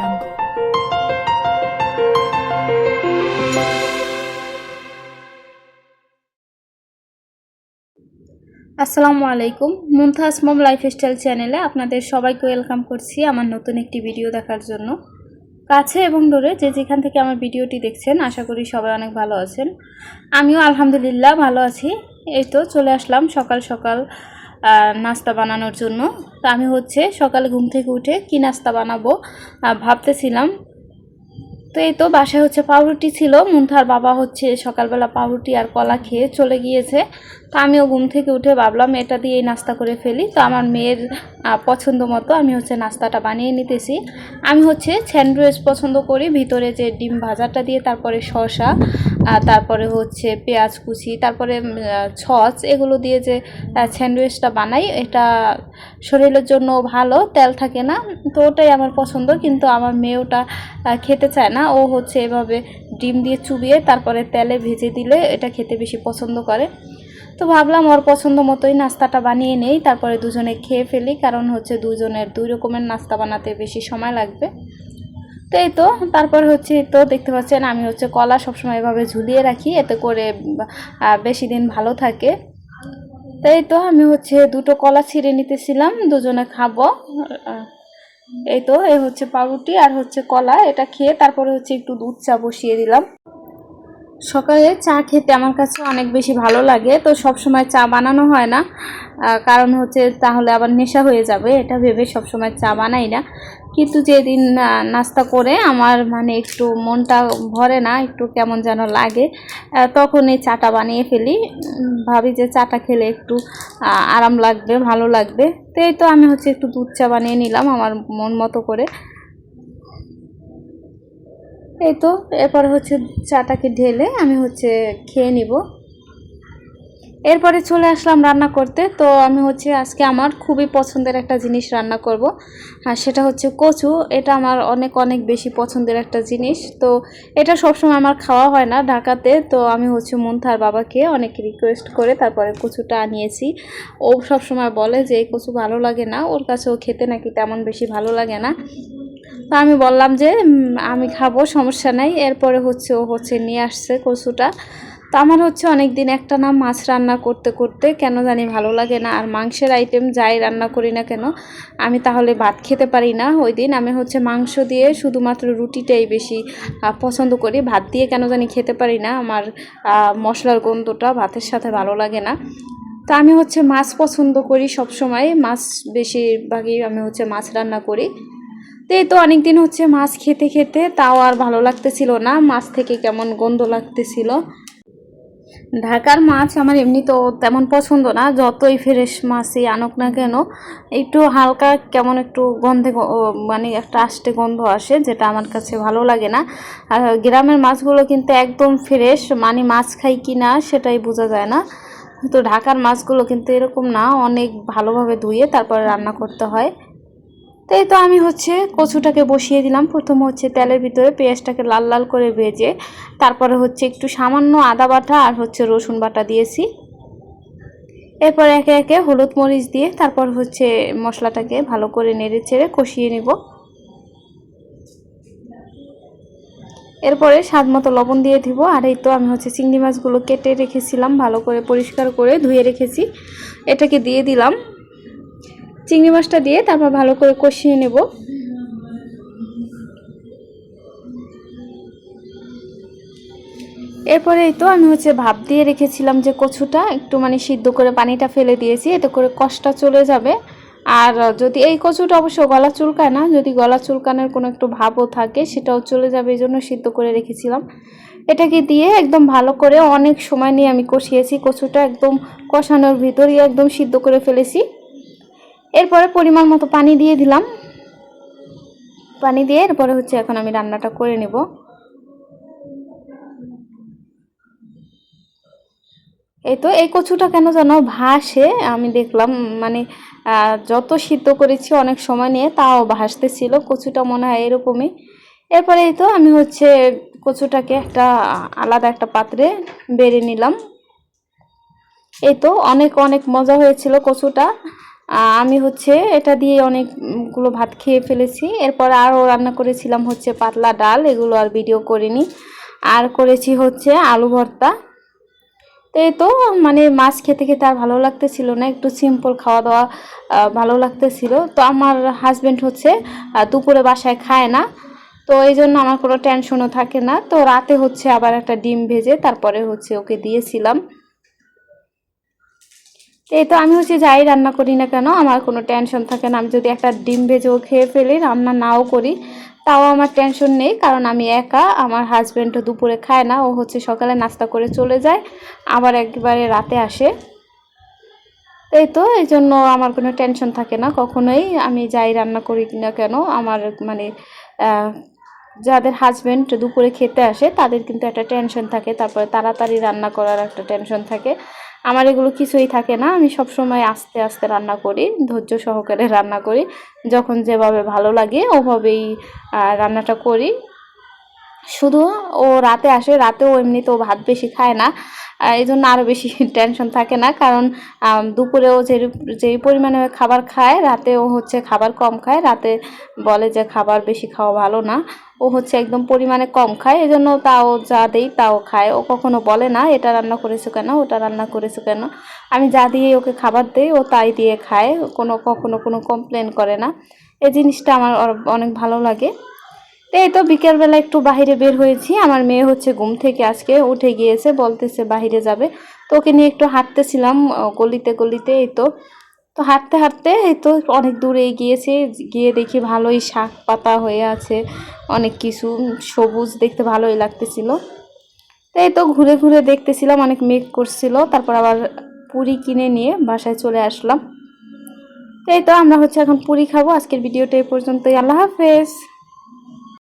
jungle. আসসালামু আলাইকুম। মুমতাজ মম lifestyle চ্যানেলে আপনাদের সবাইকে ওয়েলকাম করছি আমার নতুন একটি ভিডিও দেখার জন্য। কাছে এবং দূরে যে যেখান থেকে আমার ভিডিওটি দেখছেন আশা করি সবাই অনেক ভালো আছেন। আমিও আলহামদুলিল্লাহ ভালো আছি। এই তো চলে আসলাম সকাল সকাল নাস্তা বানানোর জন্য। তো আমি সকালে ঘুম থেকে উঠে কি নাস্তা বানাবো ভাবতেছিলাম। তো এই তো বাসায় পাউরুটি ছিল। মুনথার বাবা সকালবেলা পাউরুটি আর কলা খেয়ে চলে গিয়েছে। তো আমিও ঘুম থেকে উঠে ভাবলাম এটা দিয়েই নাস্তা করে ফেলি। তো আমার মেয়ের পছন্দ মতো আমি নাস্তাটা বানিয়ে নিতেছি। আমি স্যান্ডউইচ পছন্দ করি, ভিতরে যে ডিম ভাজাটা দিয়ে তারপরে শসা তারপরে পেঁয়াজ কুচি তারপরে সস এগুলো দিয়ে যে স্যান্ডউইচটা বানাই, এটা শরীরের জন্য ভালো, তেল থাকে না। তো ওটাই আমার পছন্দ, কিন্তু আমার মেয়ে ওটা খেতে চায় না। ও এভাবে ডিম দিয়ে চুবিয়ে তারপরে তেলে ভেজে দিলে এটা খেতে বেশি পছন্দ করে। তো ভাবলাম ওর পছন্দ মতোই নাস্তাটা বানিয়ে নেই, তারপরে দুজনে খেয়ে ফেলি, কারণ দুজনের দুই রকমের নাস্তা বানাতে বেশি সময় লাগবে। তো এই তো তারপর তো দেখতে পাচ্ছেন আমি কলা সবসময় এভাবে ঝুলিয়ে রাখি, এতে করে বেশি দিন ভালো থাকে। তো এই তো আমি দুটো কলা ছিঁড়ে নিতেছিলাম, দুজনে খাবো। এই তো এই পাউরুটি আর কলা, এটা খেয়ে তারপরে একটু দুধ চা বসিয়ে দিলাম। সকালে চা খেতে আমার কাছে অনেক বেশি ভালো লাগে। তো সব সময় চা বানানো হয় না, কারণ তাহলে আবার নেশা হয়ে যাবে, এটা ভেবে সব সময় চা বানাই না। কিন্তু যেদিন নাস্তা করে আমার একটু মনটা ভরে না, একটু কেমন যেন লাগে, তখন এই চাটা বানিয়ে ফেলি। ভাবি যে চাটা খেলে একটু আরাম লাগবে, ভালো লাগবে। তো এই তো আমি একটু দুধ চা বানিয়ে নিলাম আমার মন মতো করে। এই তো এরপরে চাটাকে ঢেলে আমি খেয়ে নিব। এরপরে চলে আসলাম রান্না করতে। তো আমি আজকে আমার খুবই পছন্দের একটা জিনিস রান্না করব, আর সেটা কচু। এটা আমার অনেক অনেক বেশি পছন্দের একটা জিনিস। তো এটা সবসময় আমার খাওয়া হয় না ঢাকাতে। তো আমি মুনথার বাবাকে অনেক রিকোয়েস্ট করে তারপরে কচুটা আনিয়েছি। ও সবসময় বলে যে এই কচু ভালো লাগে না, ওর কাছেও খেতে নাকি তেমন বেশি ভালো লাগে না। তো আমি বললাম যে আমি খাবো, সমস্যা নাই। এরপরে ও নিয়ে আসছে কচুটা। তো আমার অনেক দিন একটা না মাছ রান্না করতে করতে কেন জানি ভালো লাগে না, আর মাংসের আইটেম যাই রান্না করি না কেন আমি তাহলে ভাত খেতে পারি না। ওই দিন আমি মাংস দিয়ে শুধুমাত্র রুটিটাই বেশি পছন্দ করি, ভাত দিয়ে কেন জানি খেতে পারি না। আমার মশলার গন্ধটা ভাতের সাথে ভালো লাগে না। তো আমি মাছ পছন্দ করি, সব সময় মাছ বেশিরভাগই আমি মাছ রান্না করি। তো এই তো অনেকদিন মাছ খেতে খেতে তাও আর ভালো লাগতেছিল না, মাছ থেকে কেমন গন্ধ লাগতেছিল। ঢাকার মাছ আমার এমনি তো তেমন পছন্দ না, যতই ফ্রেশ মাছই আনুক না কেন একটু হালকা কেমন একটু গন্ধে একটা আষ্টে গন্ধ আসে, যেটা আমার কাছে ভালো লাগে না। আর গ্রামের মাছগুলো কিন্তু একদম ফ্রেশ, মাছ খাই কি না সেটাই বোঝা যায় না। তো ঢাকার মাছগুলো কিন্তু এরকম না, অনেক ভালোভাবে ধুয়ে তারপরে রান্না করতে হয়। তো এই তো আমি কচুটাকে বসিয়ে দিলাম। প্রথম তেলের ভিতরে পেঁয়াজটাকে লাল লাল করে ভেজে তারপরে একটু সামান্য আদা বাটা আর রসুন বাটা দিয়েছি। এরপর একে একে হলুদ মরিচ দিয়ে তারপর মশলাটাকে ভালো করে নেড়ে চেড়ে কষিয়ে নিব। এরপরে স্বাদ মতো লবণ দিয়ে দিব। আর এই তো আমি চিংড়ি মাছগুলো কেটে রেখেছিলাম, ভালো করে পরিষ্কার করে ধুয়ে রেখেছি, এটাকে দিয়ে দিলাম। চিংড়ি মাছটা দিয়ে তারপর ভালো করে কষিয়ে নেব। এরপরে এই তো আমি ভাপ দিয়ে রেখেছিলাম যে কচুটা একটু সিদ্ধ করে পানিটা ফেলে দিয়েছি, এতে করে কষটা চলে যাবে। আর যদি এই কচুটা অবশ্য গলা চুলকায় না, যদি গলা চুলকানোর কোনো একটু ভাবও থাকে সেটাও চলে যাবে, এই জন্য সিদ্ধ করে রেখেছিলাম। এটাকে দিয়ে একদম ভালো করে অনেক সময় নিয়ে আমি কষিয়েছি, কচুটা একদম কষানোর ভিতরেই একদম সিদ্ধ করে ফেলেছি। এরপরে পরিমাণ মতো পানি দিয়ে দিলাম। পানি দিয়ে এরপরে এখন আমি রান্নাটা করে নেব। এই তো এই কচুটা কেন যেন ভাসে, আমি দেখলাম যত সিদ্ধ করেছি অনেক সময় নিয়ে তাও ভাসতেছিল, কচুটা মনে হয় এরকমই। এরপরে এই তো আমি কচুটাকে আলাদা একটা পাত্রে বেড়ে নিলাম। এই তো অনেক অনেক মজা হয়েছিল কচুটা। আমি হচ্ছে এটা দিয়ে অনেকগুলো ভাত খেয়ে ফেলেছি। এরপর আরও রান্না করেছিলাম হচ্ছে পাতলা ডাল, এগুলো আর ভিডিও করিনি। আর করেছি হচ্ছে আলু ভর্তা। তো এই তো মানে মাছ খেতে খেতে আর ভালো লাগতেছিল না, একটু সিম্পল খাওয়া দাওয়া ভালো লাগতেছিল। তো আমার হাজব্যান্ড হচ্ছে দুপুরে বাসায় খায় না, তো এই জন্য আমার কোনো টেনশনও থাকে না। তো রাতে হচ্ছে আবার একটা ডিম ভেজে তারপরে হচ্ছে ওকে দিয়েছিলাম। এই তো আমি হচ্ছে যাই রান্না করি না কেন আমার কোনো টেনশন থাকে না। আমি যদি একটা ডিম ভেজেও খেয়ে ফেলি, রান্না নাও করি, তাও আমার টেনশন নেই, কারণ আমি একা। আমার হাজব্যান্ডও দুপুরে খায় না, ও হচ্ছে সকালে নাস্তা করে চলে যায়, আবার একবারে রাতে আসে। এই তো এই জন্য আমার কোনো টেনশন থাকে না কখনোই, আমি যাই রান্না করি না কেন। আমার মানে যাদের হাজব্যান্ড দুপুরে খেতে আসে তাদের কিন্তু একটা টেনশন থাকে, তারপরে তাড়াতাড়ি রান্না করার একটা টেনশন থাকে। আমার এগুলো কিছুই থাকে না, আমি সব সময় আস্তে আস্তে রান্না করি, ধৈর্য সহকারে রান্না করি, যখন যেভাবে ভালো লাগে ওভাবেই রান্নাটা করি। শুধু ও রাতে আসে, রাতেও এমনিতেও ভাত বেশি খায় না, এই জন্য আরও বেশি টেনশন থাকে না। কারণ দুপুরেও যেই পরিমাণে খাবার খায়, রাতেও হচ্ছে খাবার কম খায়। রাতে বলে যে খাবার বেশি খাওয়া ভালো না, ও হচ্ছে একদম পরিমাণে কম খায়, এই জন্য তাও যা দেই তাও খায়। ও কখনো বলে না এটা রান্না করেছো কেন, ওটা রান্না করেছো কেন। আমি যা দিয়ে ওকে খাবার দেই ও তাই দিয়ে খায়, কখনো কোনো কমপ্লেন করে না। এই জিনিসটা আমার অনেক ভালো লাগে। এই তো বিকেলবেলা একটু বাইরে বের হয়েছি, আমার মেয়ে হচ্ছে ঘুম থেকে আজকে উঠে গিয়েছে, বলতেছে বাইরে যাবে। তো ওকে নিয়ে একটু হাঁটতেছিলাম গলিতে গলিতে। এই তো তো হাঁটতে হাঁটতে এই তো অনেক দূরে গিয়েছে, গিয়ে দেখি ভালোই শাক পাতা হয়ে আছে, অনেক কিছু সবুজ, দেখতে ভালোই লাগতেছিল। তো এই তো ঘুরে ঘুরে দেখতেছিলাম, অনেক মেঘ করছিল, তারপর আবার পুরি কিনে নিয়ে বাসায় চলে আসলাম। তো এই তো আমরা হচ্ছে এখন পুরি খাবো। আজকের ভিডিওটা এই পর্যন্তই, আল্লাহ হাফেজ।